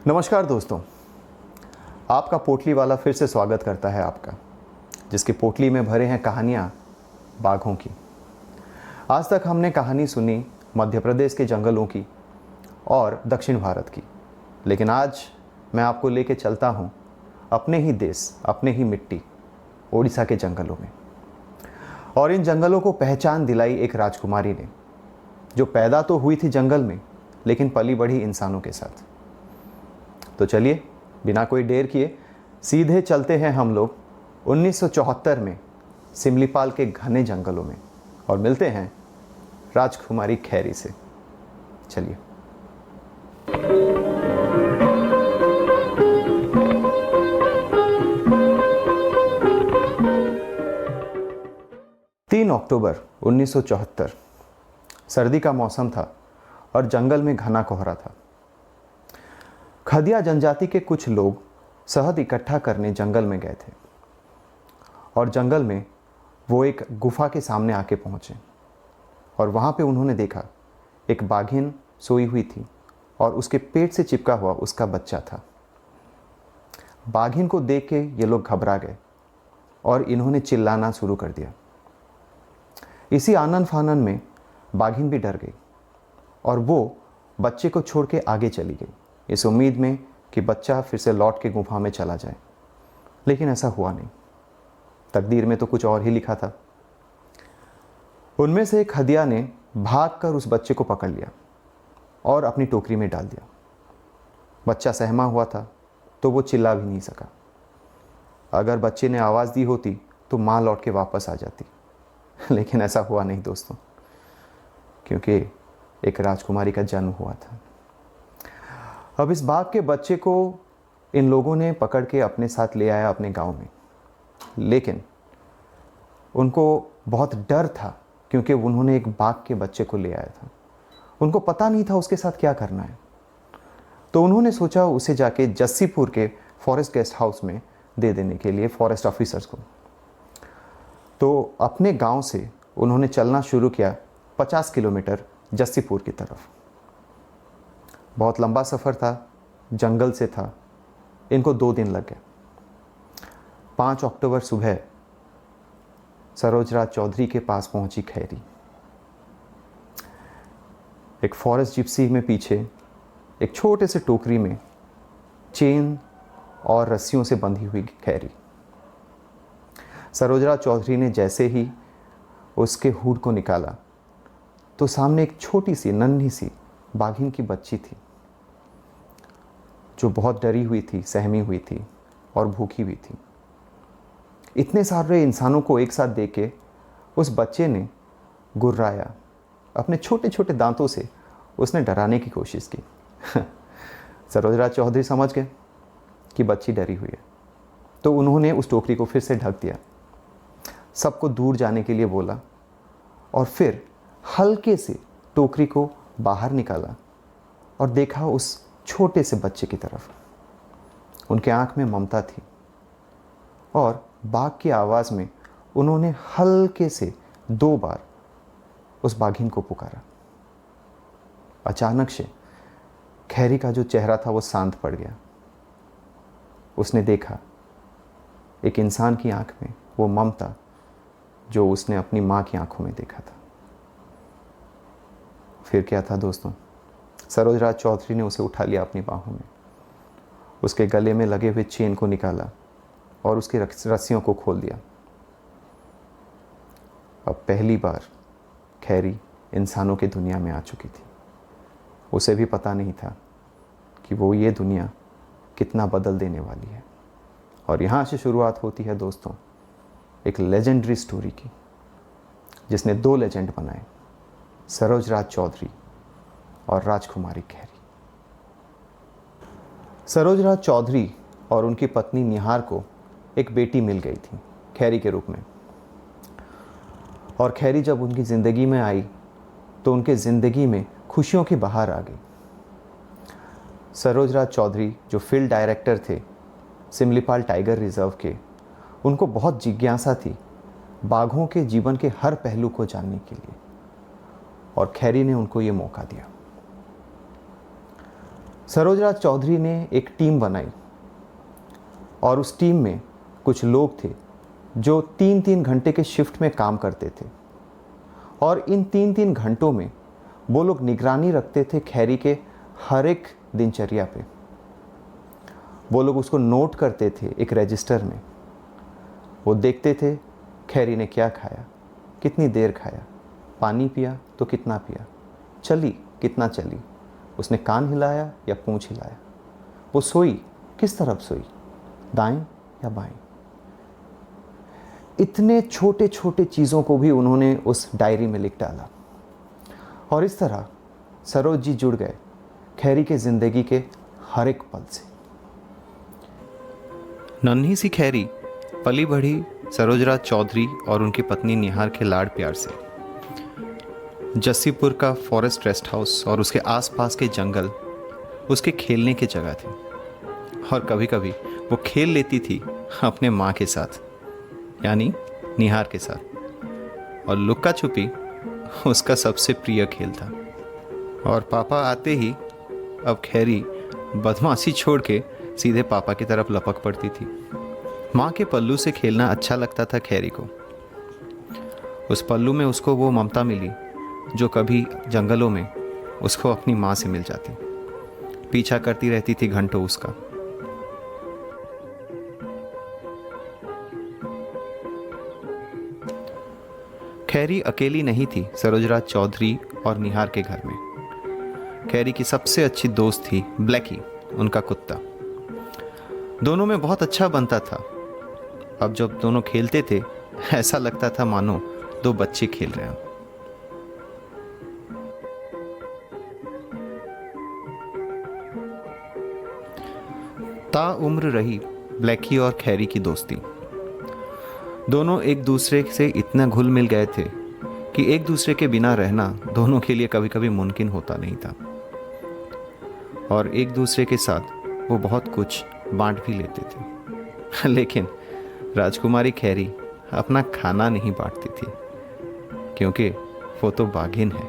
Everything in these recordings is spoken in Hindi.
नमस्कार दोस्तों, आपका पोटली वाला फिर से स्वागत करता है आपका, जिसकी पोटली में भरे हैं कहानियाँ बाघों की। आज तक हमने कहानी सुनी मध्य प्रदेश के जंगलों की और दक्षिण भारत की, लेकिन आज मैं आपको लेके चलता हूँ अपने ही देश, अपने ही मिट्टी, ओडिशा के जंगलों में। और इन जंगलों को पहचान दिलाई एक राजकुमारी ने, जो पैदा तो हुई थी जंगल में, लेकिन पली बढ़ी इंसानों के साथ। तो चलिए बिना कोई देर किए सीधे चलते हैं हम लोग 1974 में सिमलीपाल के घने जंगलों में और मिलते हैं राजकुमारी खैरी से। चलिए। तीन अक्टूबर 1974, सर्दी का मौसम था और जंगल में घना कोहरा था। खदिया जनजाति के कुछ लोग शहद इकट्ठा करने जंगल में गए थे और जंगल में वो एक गुफा के सामने आके पहुंचे और वहां पे उन्होंने देखा एक बाघिन सोई हुई थी और उसके पेट से चिपका हुआ उसका बच्चा था। बाघिन को देख के ये लोग घबरा गए और इन्होंने चिल्लाना शुरू कर दिया। इसी आनन फानन में बाघिन भी डर गई और वो बच्चे को छोड़ के आगे चली गई, इस उम्मीद में कि बच्चा फिर से लौट के गुफा में चला जाए। लेकिन ऐसा हुआ नहीं। तकदीर में तो कुछ और ही लिखा था। उनमें से एक हदिया ने भागकर उस बच्चे को पकड़ लिया और अपनी टोकरी में डाल दिया। बच्चा सहमा हुआ था तो वो चिल्ला भी नहीं सका। अगर बच्चे ने आवाज़ दी होती तो माँ लौट के वापस आ जाती, लेकिन ऐसा हुआ नहीं दोस्तों, क्योंकि एक राजकुमारी का जन्म हुआ था। अब इस बाघ के बच्चे को इन लोगों ने पकड़ के अपने साथ ले आया अपने गांव में, लेकिन उनको बहुत डर था क्योंकि उन्होंने एक बाघ के बच्चे को ले आया था। उनको पता नहीं था उसके साथ क्या करना है, तो उन्होंने सोचा उसे जाके जस्सीपुर के फॉरेस्ट गेस्ट हाउस में दे देने के लिए फॉरेस्ट ऑफिसर्स को। तो अपने गांव से उन्होंने चलना शुरू किया 50 किलोमीटर जस्सीपुर की तरफ। बहुत लंबा सफ़र था, जंगल से था, इनको 2 दिन लग गए। 5 अक्टूबर सुबह सरोजराज चौधरी के पास पहुंची खैरी। एक फॉरेस्ट जिप्सी में पीछे एक छोटे से टोकरी में चेन और रस्सियों से बंधी हुई खैरी। सरोजराज चौधरी ने जैसे ही उसके हुड को निकाला तो सामने एक छोटी सी नन्ही सी बाघिन की बच्ची थी, जो बहुत डरी हुई थी, सहमी हुई थी और भूखी हुई थी। इतने सारे इंसानों को एक साथ देख के उस बच्चे ने गुर्राया। अपने छोटे छोटे दांतों से उसने डराने की कोशिश की। सरोजराज चौधरी समझ गए कि बच्ची डरी हुई है, तो उन्होंने उस टोकरी को फिर से ढक दिया, सबको दूर जाने के लिए बोला और फिर हल्के से टोकरी को बाहर निकाला और देखा उस छोटे से बच्चे की तरफ। उनके आंख में ममता थी और बाघ की आवाज़ में उन्होंने हल्के से 2 बार उस बाघिन को पुकारा। अचानक से खैरी का जो चेहरा था वो शांत पड़ गया। उसने देखा एक इंसान की आंख में वो ममता जो उसने अपनी माँ की आंखों में देखा था। फिर क्या था दोस्तों, सरोजराज चौधरी ने उसे उठा लिया अपनी बाहों में, उसके गले में लगे हुए चेन को निकाला और उसकी रस्सियों को खोल दिया। अब पहली बार खैरी इंसानों की दुनिया में आ चुकी थी। उसे भी पता नहीं था कि वो ये दुनिया कितना बदल देने वाली है। और यहाँ से शुरुआत होती है दोस्तों एक लेजेंडरी स्टोरी की, जिसने 2 लेजेंड बनाए, सरोजराज चौधरी और राजकुमारी खैरी। सरोजराज चौधरी और उनकी पत्नी निहार को एक बेटी मिल गई थी खैरी के रूप में। और खैरी जब उनकी ज़िंदगी में आई तो उनके ज़िंदगी में खुशियों की बहार आ गई। सरोजराज चौधरी जो फील्ड डायरेक्टर थे सिमलीपाल टाइगर रिजर्व के, उनको बहुत जिज्ञासा थी बाघों के जीवन के हर पहलू को जानने के लिए, और खैरी ने उनको ये मौका दिया। सरोजराज चौधरी ने एक टीम बनाई और उस टीम में कुछ लोग थे जो 3-3 घंटे के शिफ्ट में काम करते थे और इन 3-3 घंटों में वो लोग निगरानी रखते थे खैरी के हर एक दिनचर्या पे। वो लोग उसको नोट करते थे एक रजिस्टर में। वो देखते थे खैरी ने क्या खाया, कितनी देर खाया, पानी पिया तो कितना पिया, चली कितना चली, उसने कान हिलाया या पूंछ हिलाया, वो सोई किस तरफ सोई, दाएं या बाएं। इतने छोटे छोटे चीज़ों को भी उन्होंने उस डायरी में लिख डाला और इस तरह सरोज जी जुड़ गए खैरी के ज़िंदगी के हर एक पल से। नन्ही सी खैरी पली बढ़ी सरोजराज चौधरी और उनकी पत्नी निहार के लाड़ प्यार से। जस्सीपुर का फॉरेस्ट रेस्ट हाउस और उसके आसपास के जंगल उसके खेलने की जगह थे और कभी कभी वो खेल लेती थी अपने माँ के साथ, यानी निहार के साथ, और लुक्का छुपी उसका सबसे प्रिय खेल था। और पापा आते ही अब खैरी बदमाशी छोड़ के सीधे पापा की तरफ लपक पड़ती थी। माँ के पल्लू से खेलना अच्छा लगता था खैरी को। उस पल्लू में उसको वो ममता मिली जो कभी जंगलों में उसको अपनी माँ से मिल जाती। पीछा करती रहती थी घंटों उसका। खैरी अकेली नहीं थी सरोजराज चौधरी और निहार के घर में। खैरी की सबसे अच्छी दोस्त थी ब्लैकी, उनका कुत्ता। दोनों में बहुत अच्छा बनता था। अब जब दोनों खेलते थे ऐसा लगता था मानो दो बच्चे खेल रहे हों। ताउम्र रही ब्लैकी और खैरी की दोस्ती। दोनों एक दूसरे से इतना घुल मिल गए थे कि एक दूसरे के बिना रहना दोनों के लिए कभी कभी मुमकिन होता नहीं था। और एक दूसरे के साथ वो बहुत कुछ बांट भी लेते थे। लेकिन राजकुमारी खैरी अपना खाना नहीं बांटती थी, क्योंकि वो तो बाघिन है,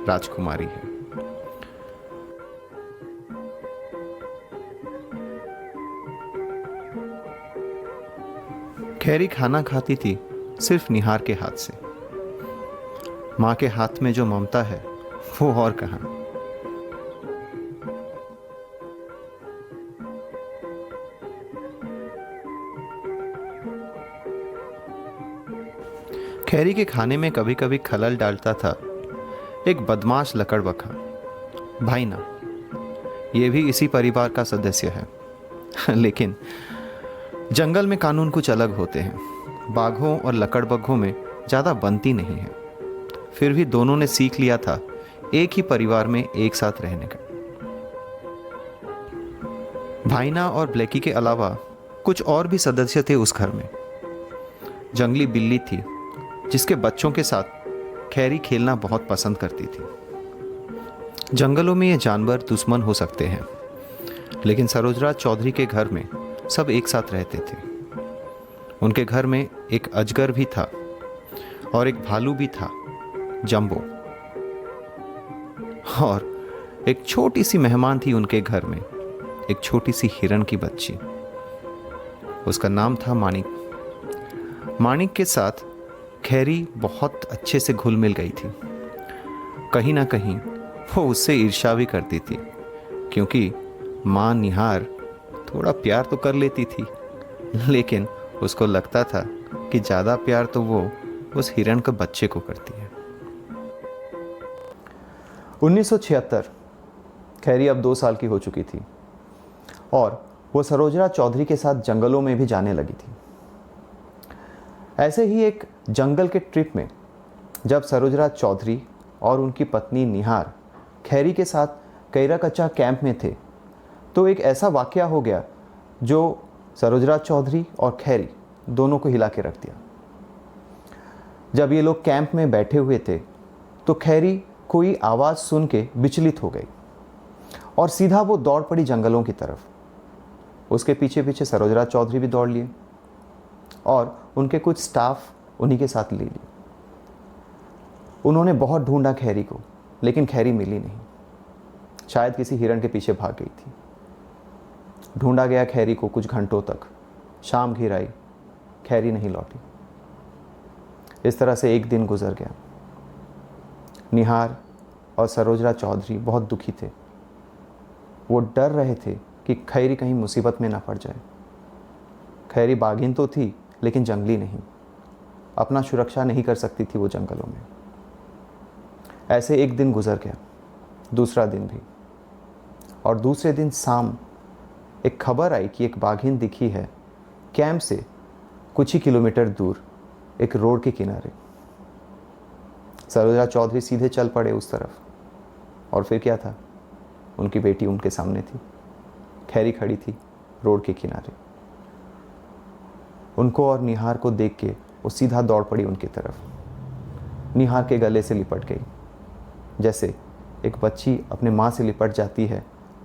राजकुमारी है। खैरी खाना खाती थी सिर्फ निहार के हाथ से। माँ के हाथ में जो ममता है वो और कहाँ। खैरी के खाने में कभी कभी खलल डालता था एक बदमाश लकड़बग्घा, भाईना। ये भी इसी परिवार का सदस्य है। लेकिन जंगल में कानून कुछ अलग होते हैं। बाघों और लकड़बग्घों में ज़्यादा बनती नहीं है। फिर भी दोनों ने सीख लिया था एक ही परिवार में एक साथ रहने का। भाईना और ब्लैकी के अलावा कुछ और भी सदस्य थे उस घर में। जंगली बिल्ली थी जिसके बच्चों के साथ खैरी खेलना बहुत पसंद करती थी। जंगलों में ये जानवर दुश्मन हो सकते हैं, लेकिन सरोजराज चौधरी के घर में सब एक साथ रहते थे। उनके घर में एक अजगर भी था और एक भालू भी था, जंबो। और एक छोटी सी मेहमान थी उनके घर में, एक छोटी सी हिरण की बच्ची। उसका नाम था माणिक। माणिक के साथ खैरी बहुत अच्छे से घुल मिल गई थी। कहीं ना कहीं वो उससे ईर्ष्या भी करती थी, क्योंकि माँ निहार थोड़ा प्यार तो कर लेती थी, लेकिन उसको लगता था कि ज़्यादा प्यार तो वो उस हिरण के बच्चे को करती है। 1976 खैरी अब 2 साल की हो चुकी थी और वो सरोजराज चौधरी के साथ जंगलों में भी जाने लगी थी। ऐसे ही एक जंगल के ट्रिप में जब सरोजराज चौधरी और उनकी पत्नी निहार खैरी के साथ कैराकच्चा कैंप में थे, तो एक ऐसा वाकया हो गया जो सरोजराज चौधरी और खैरी दोनों को हिला के रख दिया। जब ये लोग कैंप में बैठे हुए थे तो खैरी कोई आवाज़ सुन के विचलित हो गई और सीधा वो दौड़ पड़ी जंगलों की तरफ। उसके पीछे पीछे सरोजराज चौधरी भी दौड़ लिए और उनके कुछ स्टाफ उन्हीं के साथ ले लिए। उन्होंने बहुत ढूंढा खैरी को, लेकिन खैरी मिली नहीं। शायद किसी हिरण के पीछे भाग गई थी। ढूंढा गया खैरी को कुछ घंटों तक। शाम घिर आई, खैरी नहीं लौटी। इस तरह से एक दिन गुजर गया। निहार और सरोजरा चौधरी बहुत दुखी थे। वो डर रहे थे कि खैरी कहीं मुसीबत में ना पड़ जाए। खैरी बाघिन तो थी लेकिन जंगली नहीं। अपना सुरक्षा नहीं कर सकती थी वो जंगलों में। ऐसे एक दिन गुजर गया, दूसरा दिन भी। और दूसरे दिन शाम एक खबर आई कि एक बाघिन दिखी है कैंप से कुछ ही किलोमीटर दूर एक रोड के किनारे। सरोजरा चौधरी सीधे चल पड़े उस तरफ। और फिर क्या था, उनकी बेटी उनके सामने थी। खैरी खड़ी थी रोड के किनारे। उनको और निहार को देख के वो सीधा दौड़ पड़ी उनकी तरफ। निहार के गले से लिपट गई, जैसे एक बच्ची अपने माँ से लिपट जाती है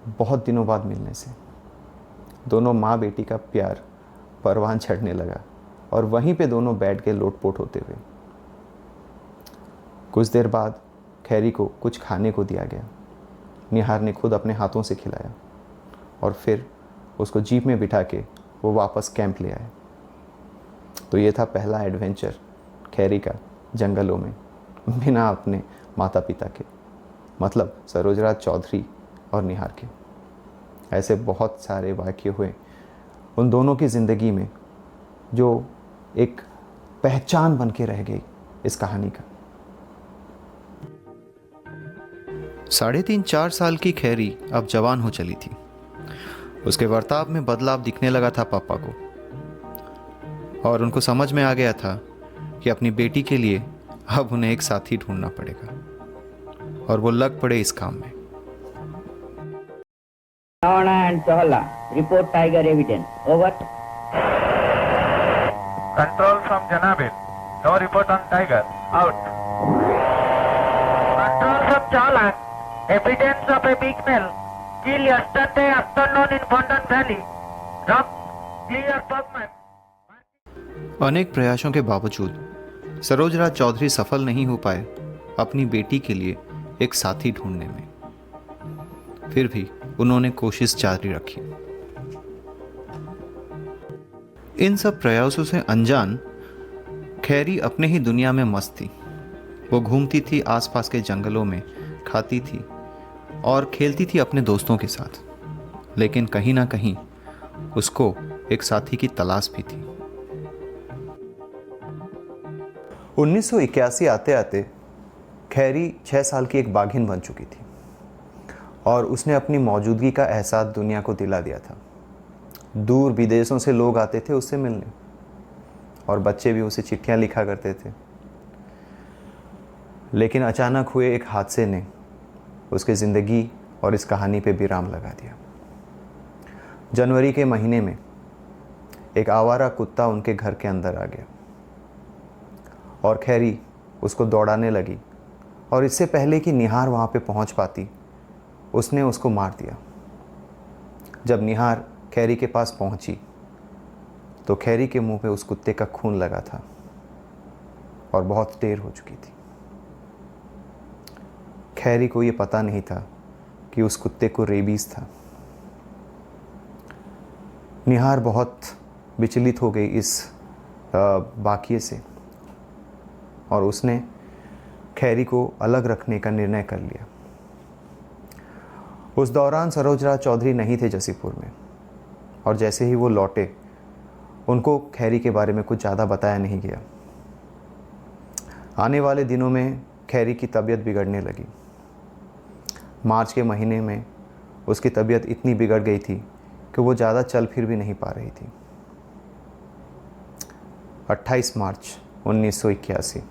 बहुत दिनों बाद मिलने से। दोनों माँ बेटी का प्यार परवान चढ़ने लगा और वहीं पे दोनों बैठ के लोटपोट होते हुए। कुछ देर बाद खैरी को कुछ खाने को दिया गया। निहार ने खुद अपने हाथों से खिलाया और फिर उसको जीप में बिठा के वो वापस कैंप ले आए। तो ये था पहला एडवेंचर खैरी का जंगलों में, बिना अपने माता पिता के, मतलब सरोजरा चौधरी और निहार के। ऐसे बहुत सारे वाक़ये हुए उन दोनों की ज़िंदगी में जो एक पहचान बन के रह गई इस कहानी का। 3.5-4 साल की खैरी अब जवान हो चली थी। उसके बर्ताव में बदलाव दिखने लगा था पापा को, और उनको समझ में आ गया था कि अपनी बेटी के लिए अब उन्हें एक साथी ढूंढना पड़ेगा, और वो लग पड़े इस काम में। Ravana and Chahala, report tiger evidence. Over. Control from Janabil. No report on tiger. Out. Control from Chahala. Evidence of a big male. Kill yesterday afternoon in Fondant Valley. Rock. Clear Pugman. अनेक प्रयासों के बावजूद सरोजरा चौधरी सफल नहीं हो पाए अपनी बेटी के लिए एक साथी ढूंढने में। फिर भी उन्होंने कोशिश जारी रखी। इन सब प्रयासों से अनजान खैरी अपने ही दुनिया में मस्त थी। वो घूमती थी आसपास के जंगलों में, खाती थी और खेलती थी अपने दोस्तों के साथ। लेकिन कहीं ना कहीं उसको एक साथी की तलाश भी थी। 1981 आते आते खैरी 6 साल की एक बाघिन बन चुकी थी और उसने अपनी मौजूदगी का एहसास दुनिया को दिला दिया था। दूर विदेशों से लोग आते थे उससे मिलने, और बच्चे भी उसे चिट्ठियां लिखा करते थे। लेकिन अचानक हुए एक हादसे ने उसकी ज़िंदगी और इस कहानी पे विराम लगा दिया। जनवरी के महीने में एक आवारा कुत्ता उनके घर के अंदर आ गया और खैरी उसको दौड़ाने लगी, और इससे पहले कि निहार वहाँ पे पहुँच पाती उसने उसको मार दिया। जब निहार खैरी के पास पहुंची तो खैरी के मुंह पे उस कुत्ते का खून लगा था और बहुत देर हो चुकी थी। खैरी को ये पता नहीं था कि उस कुत्ते को रेबीज था। निहार बहुत विचलित हो गई इस वाक़ये से और उसने खैरी को अलग रखने का निर्णय कर लिया। उस दौरान सरोजरा चौधरी नहीं थे जसीपुर में, और जैसे ही वो लौटे उनको खैरी के बारे में कुछ ज़्यादा बताया नहीं गया। आने वाले दिनों में खैरी की तबीयत बिगड़ने लगी। मार्च के महीने में उसकी तबीयत इतनी बिगड़ गई थी कि वो ज़्यादा चल फिर भी नहीं पा रही थी। 28 मार्च 1981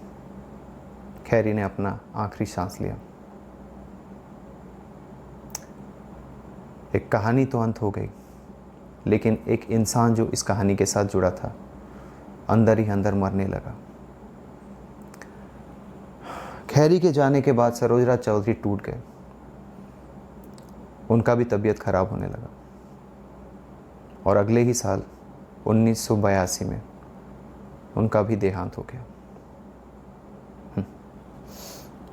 खैरी ने अपना आखिरी सांस लिया। एक कहानी तो अंत हो गई, लेकिन एक इंसान जो इस कहानी के साथ जुड़ा था अंदर ही अंदर मरने लगा। खैरी के जाने के बाद सरोजरा चौधरी टूट गए। उनका भी तबीयत खराब होने लगा और अगले ही साल 1982 में उनका भी देहांत हो गया।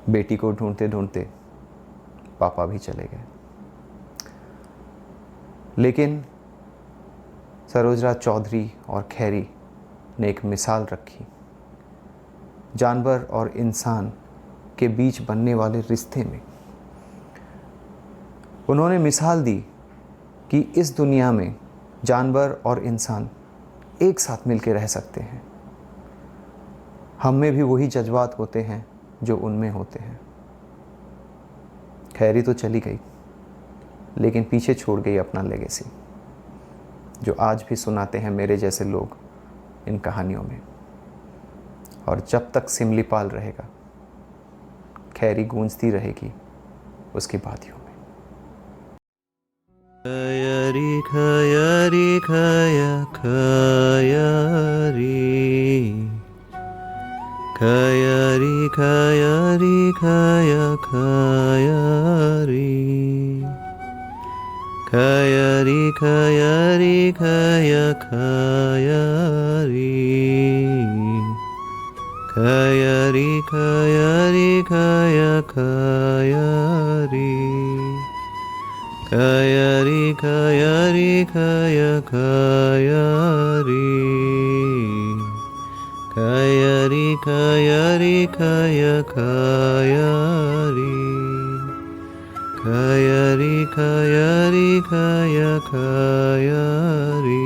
बेटी को ढूंढते ढूंढते पापा भी चले गए। लेकिन सरोजराज चौधरी और खैरी ने एक मिसाल रखी। जानवर और इंसान के बीच बनने वाले रिश्ते में उन्होंने मिसाल दी कि इस दुनिया में जानवर और इंसान एक साथ मिलकर रह सकते हैं। हम में भी वही जज्बात होते हैं जो उनमें होते हैं। खैरी तो चली गई, लेकिन पीछे छोड़ गई अपना लेगेसी, जो आज भी सुनाते हैं मेरे जैसे लोग इन कहानियों में। और जब तक सिमलीपाल रहेगा, खैरी गूंजती रहेगी उसकी बातियों में। खयरी खयरी खया खयरी, खयरी खयरी खया खयरी, खयरी खयरी खया खयरी, खयरी खयरी खया खयरी, खयरी खयरी खया खयरी, खयरी खयरी खया खयरी, खयरी खयरी खया खयरी,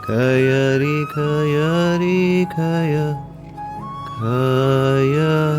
खयरी खयरी खया खयरी।